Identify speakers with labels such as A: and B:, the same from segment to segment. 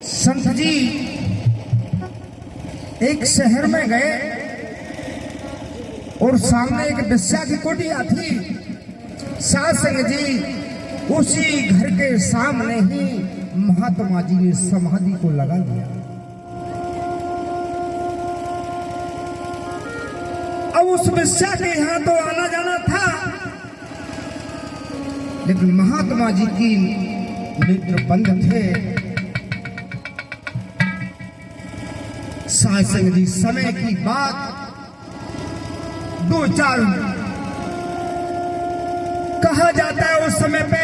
A: संत जी एक शहर में गए और सामने एक वेश्या की कुटिया थी। साध संग जी उसी घर के सामने ही महात्मा जी ने समाधि को लगा लिया। अब उस वेश्या के यहां तो आना जाना था, लेकिन महात्मा जी की नेत्र बंद थे। साध संग जी समय की बात 2-4 कहा जाता है उस समय पे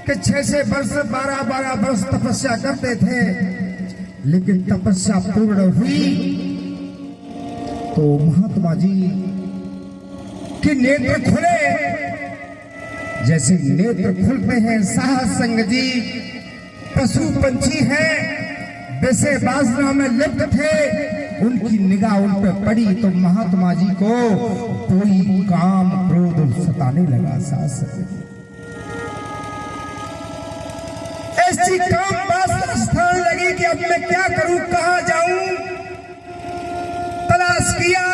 A: कि 6 वर्ष 12 वर्ष तपस्या करते थे, लेकिन तपस्या पूर्ण हुई तो महात्मा जी के नेत्र खुले। जैसे नेत्र खुलते हैं, साध संग जी पशु पंछी हैं, वैसे वासना में लिप्त थे, उनकी निगाह उन पर पड़ी तो महात्मा जी को कोई काम क्रोध सताने लगा। साथ संग ऐसी काम वासना स्थान लगी कि अब मैं क्या करूं, कहां जाऊं। तलाश किया,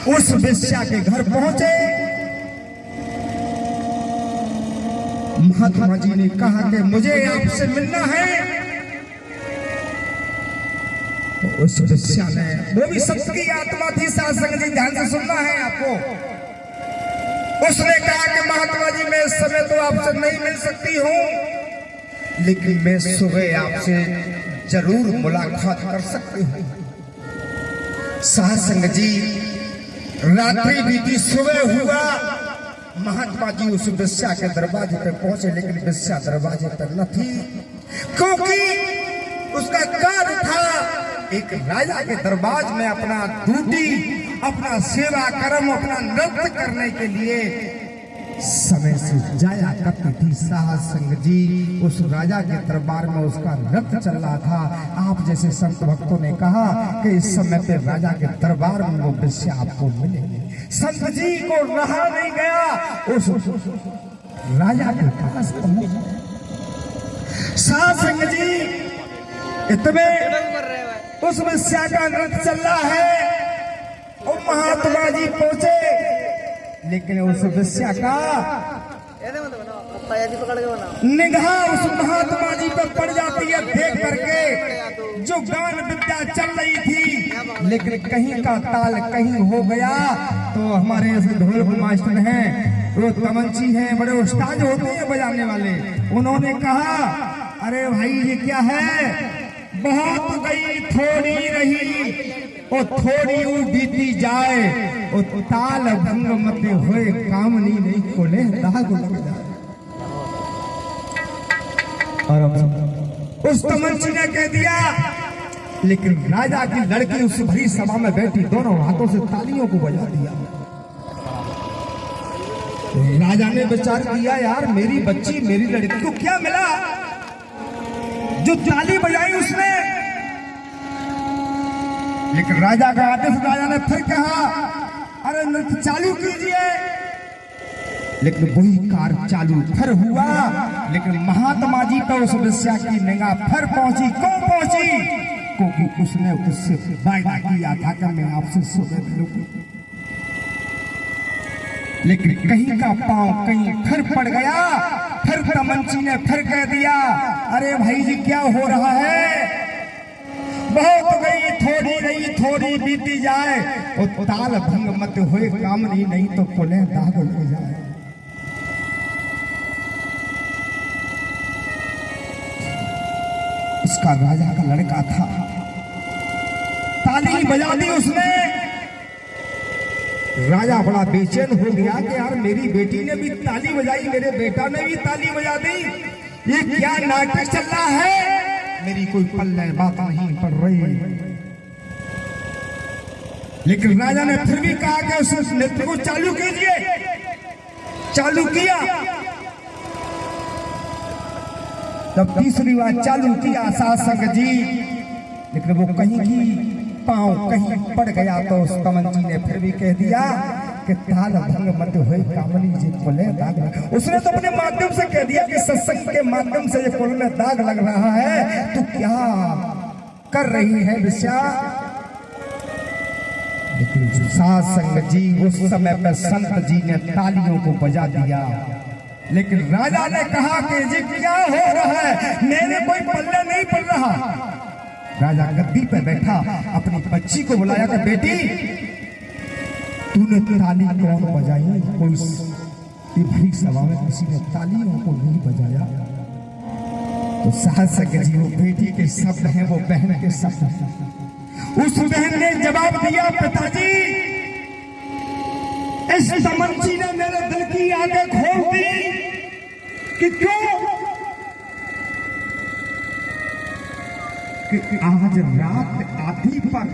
A: उस वेश्या के घर पहुंचे। महात्मा जी ने कहा कि मुझे आपसे मिलना है। तो उस वेश्या ने, वो भी सत्य की आत्मा थी, साध संग जी ध्यान से सुनना है आपको। उसने कहा कि महात्मा जी मैं इस समय तो आपसे नहीं मिल सकती हूं, लेकिन मैं सुबह आपसे जरूर मुलाकात कर सकती हूं। साध संग जी रात्रि बीती, सुबह हुआ, महात्मा जी उस वेश्या के दरवाजे पे पहुंचे, लेकिन वेश्या दरवाजे पर न थी, क्योंकि उसका कार्य था एक राजा के दरबार में अपना ड्यूटी, अपना सेवा कर्म, अपना नृत्य करने के लिए समय से जाया करती थी। साध संग जी उस राजा के दरबार में उसका नृत्य चल रहा था। आप जैसे संत भक्तों ने कहा कि इस समय पे राजा के दरबार में वो वेश्या आपको मिलेगी। संत जी को रहा नहीं गया, उस राजा के पास साध संग जी इतने उस वेश्या का नृत्य चल रहा है और महात्मा जी पहुंचे, लेकिन उस वेश्या का निगाह उस महात्मा जी पर पड़ जाती है। देख करके जो गान विद्या चल रही थी, लेकिन कहीं का ताल कहीं हो गया, तो हमारे ढोल मास्टर हैं, वो तमंची हैं, बड़े उस्ताद होते हैं बजाने वाले, उन्होंने कहा अरे भाई ये क्या है, बहुत गई थोड़ी रही और थोड़ी ऊ बीती जाए, और ताल भंग मत होए कामनी नहीं खोले दाग लग जाए। और उस तमंची ने कह दिया, लेकिन राजा की लड़की उस भरी सभा में बैठी दोनों हाथों से तालियों को बजा दिया। राजा ने विचार किया, यार मेरी बच्ची मेरी लड़की को क्या मिला जो ताली बजाई उसने। लेकिन राजा का आदेश, राजा ने फिर कहा अरे नृत्य चालू कीजिए, लेकिन वही कार्य चालू फिर हुआ, लेकिन महात्मा जी पर उस वेश्या की निगाह फिर पहुंची। क्यों पहुंची? क्योंकि उसने उससे वायदा किया था कि मैं आपसे सुबह मिलूंगी। लेकिन कहीं का पांव कहीं फिर पड़ गया, फिर तमंची ने फिर कह दिया अरे भाई जी क्या हो रहा है, बहुत गई थोड़ी रही थोड़ी बीती जाए, और ताल भंग मत होए कामनी नहीं तो कोले दाग हो जाए। उसका राजा का लड़का था, ताली बजा दी उसने। राजा बड़ा बेचैन हो गया कि यार मेरी बेटी ने भी ताली बजाई, मेरे बेटा ने भी ताली बजा दी, ये क्या नाटक चल रहा है, मेरी कोई पल्ले बात नहीं पड़ रही। लेकिन राजा ने फिर भी कहा कि उस नृत्य को चालू कीजिए। चालू किया, तब तीसरी बार चालू किया साध संग जी, लेकिन वो कहीं की पांव कहीं पड़ गया, तो उस तमंची ने फिर भी कह दिया कि ताल भंग मत होए कामनी जी कुल में दाग लग। उसने तो अपने माध्यम से कह दिया कि सत्संग के माध्यम से ये कुल में दाग लग रहा है, तो क्या कर रही है विषया। लेकिन साध संगत जी उस समय पर संत जी ने तालियों को बजा दिया, लेकिन राजा ने कहा कि जी क्या हो रहा है, मेरे कोई पल्ले नहीं पड़ रहा। राजा गद्दी पे बैठा, अपनी बच्ची को बुलाया कि बेटी तूने ताली कौन बजाई। कोई भरी सभा में किसी ने तालियों को नहीं बजाया। तो साहब संगत जी वो बेटी के शब्द हैं, वो बहन के शब्द हैं। उस बहन ने जवाब दिया, पिताजी इस तमंची ने मेरे दिल की आंखें खोल दी कि क्यों कि आज रात आधी पर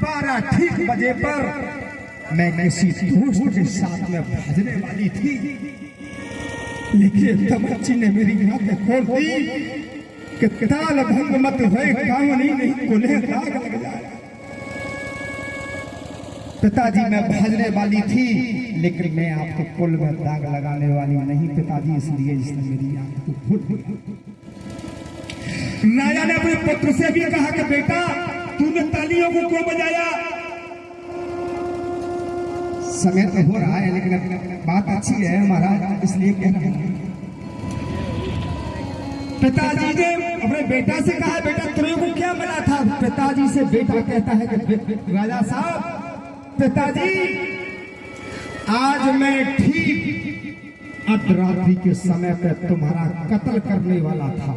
A: 12 ठीक बजे पर मैं किसी दोस्त के साथ में भजने वाली थी, लेकिन तमंची ने मेरी आंखें खोल दी कि ताल भंग मत होए कामनी नहीं कुल्हे दाग लग जाए। पिताजी मैं भजने वाली थी, लेकिन मैं आपके कुल में दाग लगाने वाली नहीं पिताजी, इसलिए इसने मेरी आंख को खोल दिया। राजा ने अपने पुत्र से भी कहा कि बेटा तूने तालियों को क्यों बजाया। समय तो हो रहा है लेकिन बात अच्छी है महाराज, इसलिए कह रहा हूं। पिताजी ने अपने बेटा से कहा, बेटा तेरे को क्या मिला था। पिताजी से बेटा कहता है कि राजा साहब पिताजी आज मैं ठीक अर्धरात्रि के समय पर तुम्हारा कत्ल करने वाला था,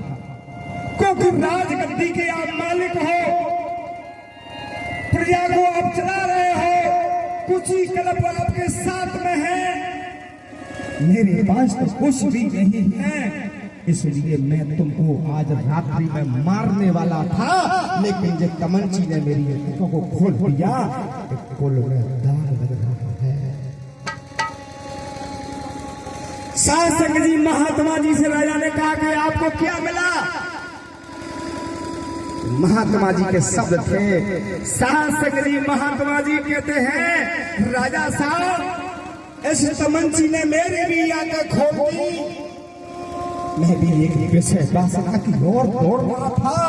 A: क्योंकि राजगद्दी के आप मालिक हो, प्रजा को आप चला रहे हो, कुछ ही कलप आपके साथ में है, मेरे पास तो कुछ भी नहीं है, इसलिए मैं तुमको आज रात्रि में मारने वाला था, लेकिन जब तमंची ने मेरी आंखों को खोल दिया, कुल में दाग लग रहा है। साध संगत जी महात्मा जी से राजा ने कहा कि आपको क्या मिला। महात्मा जी के शब्द थे। साध संगत जी महात्मा जी कहते हैं, राजा साहब इस तमंची ने मेरी भी आंखें खोल दी, मैं भी एक विषय वासना की ओर दौड़ रहा था,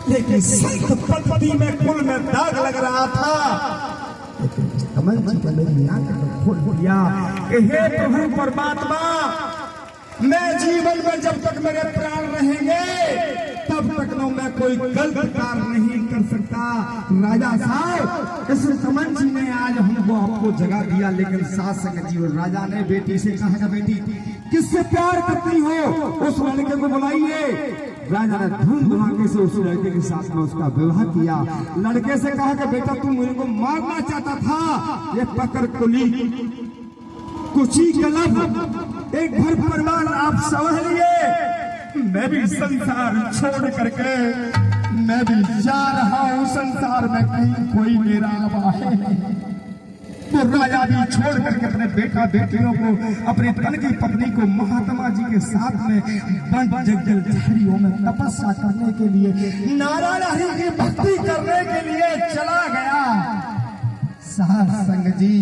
A: लेकिन संत पद्धति में कुल में दाग लग रहा था, लेकिन तमंची ने मेरी आंखें खोल दिया। हे प्रभु परमात्मा, मैं जीवन में जब तक मेरे प्राण रहेंगे तब तक न मैं कोई गलत कार्य नहीं कर सकता। राजा साहब इस तमंची ने आज हमको आपको जगा दिया, लेकिन साध संगत जी और राजा ने बेटी से कहा, बेटी किससे प्यार करती हो, उस लड़के को बुलाइए। राजा ने धूम धमाके से उस लड़के के साथ में उसका विवाह किया। लड़के से कहा कि बेटा तू मुझे को मारना चाहता था, ये पकड़ कुली कुछ ही गलत एक घर परिवार आप समझ लिए, मैं भी संसार छोड़ करके मैं भी जा रहा हूँ संसार में, कहीं कोई मेरा आवा है। तो राजा भी छोड़ करके अपने बेटा बेटियों को, अपने तन की पत्नी को महात्मा जी के साथ में वन जंगल झाड़ियों में तपस्या करने के लिए, नारायण हरि की भक्ति करने के लिए चला गया। साध संगत जी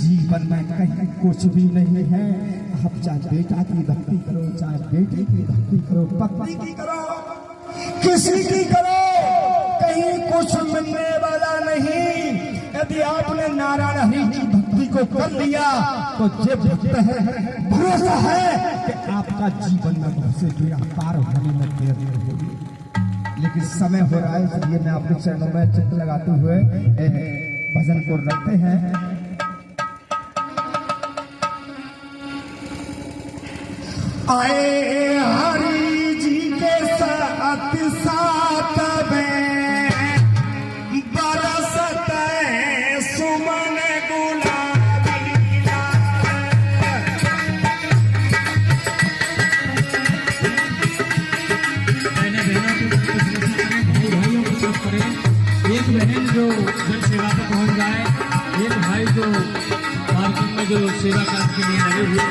A: जीवन में कहीं कुछ भी नहीं है, आप चाहे बेटा की भक्ति करो, चाहे बेटी की भक्ति करो, पत्नी की करो, किसी की करो, कहीं कुछ मिलने वाला नहीं। यदि आपने नारायण हरि की भक्ति को कर लिया तो ये भक्त है, भरोसा है कि आपका जीवन में बहुत से बेड़ा पार होने में देर नहीं होगी। लेकिन समय हो रहा है, इसलिए मैं आपके चरणों में चित्त लगाते हुए भजन को रखते हैं। आए हरि जी के साथ साथ में सुमन गुलाबी एक बहन जो जन सेवा पर पहुंच जाए, एक भाई जो पार्किंग में जो सेवा करने के लिए लगे हुए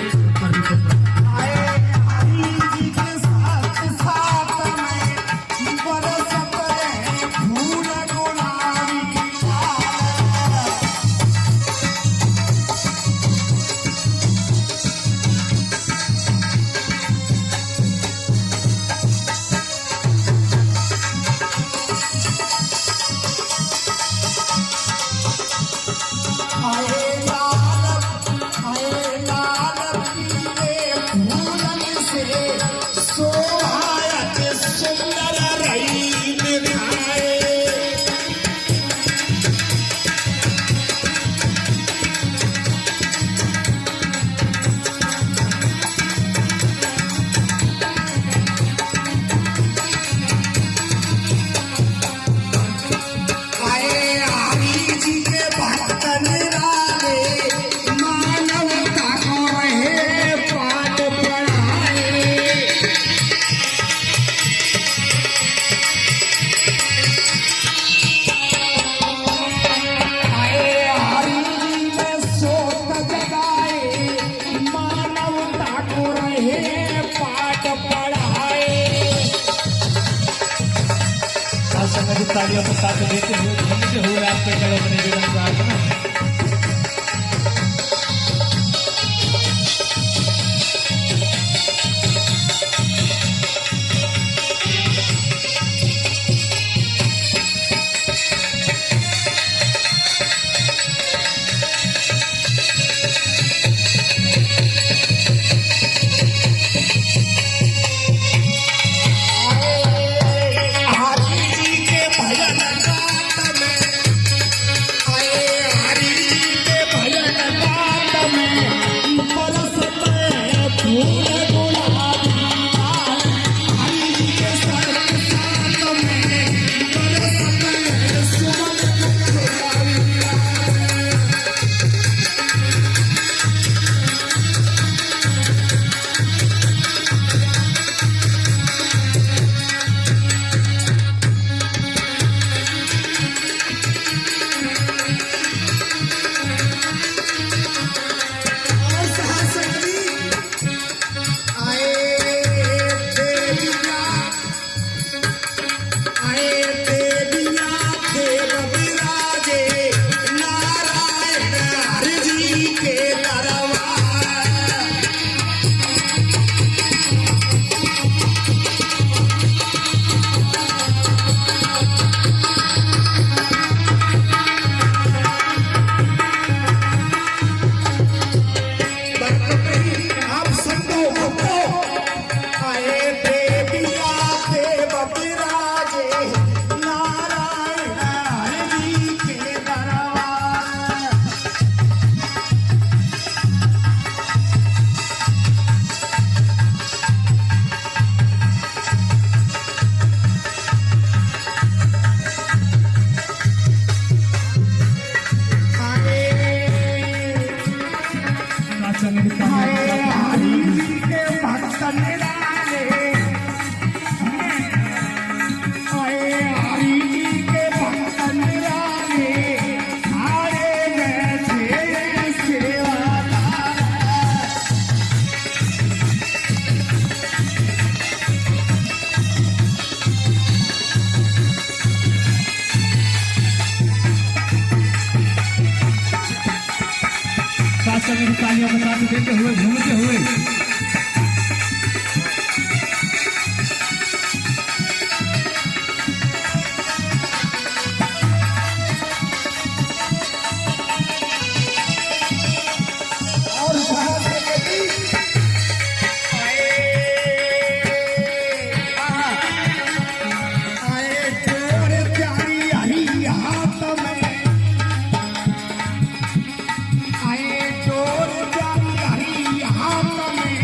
B: तालियों के साथ देते हुए झूमते हुए आपके चलो अपने जीवन प्रार्थना। तालियों के साथ देते हुए झूमते हुए
A: आए चोर प्यारी हरी हाथ में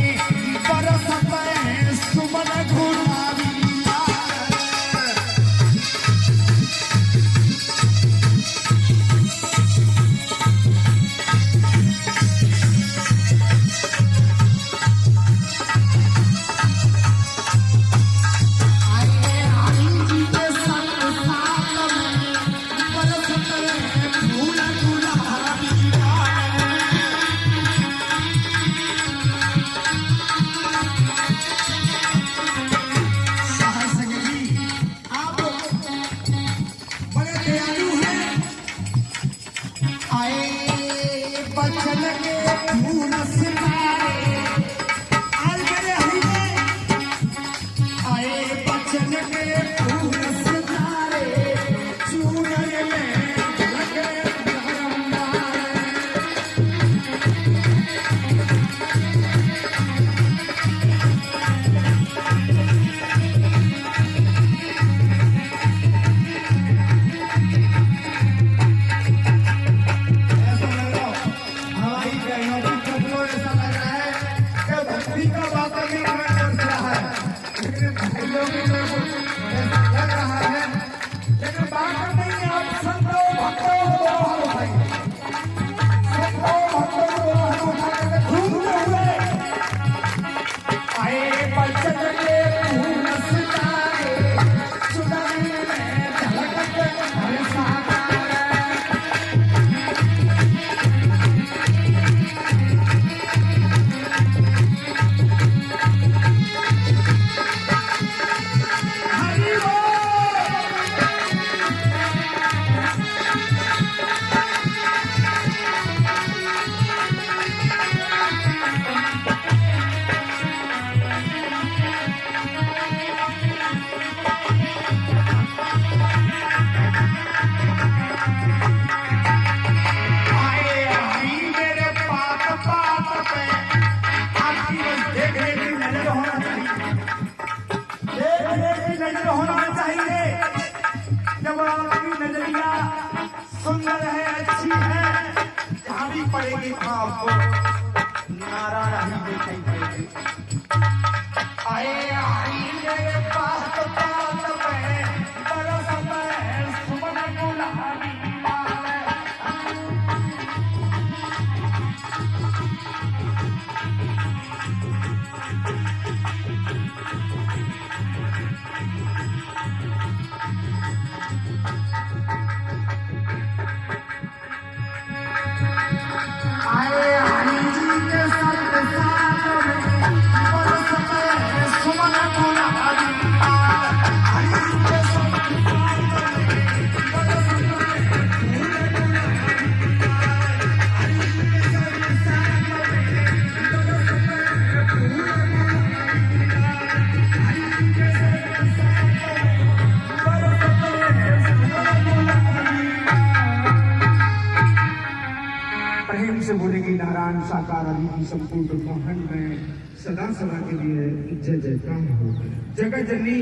C: से बोलेंगे नारायण साकार आदि की संपूर्ण ब्रह्मांड में सदा सदा के लिए जय जयकार हो। जगत जननी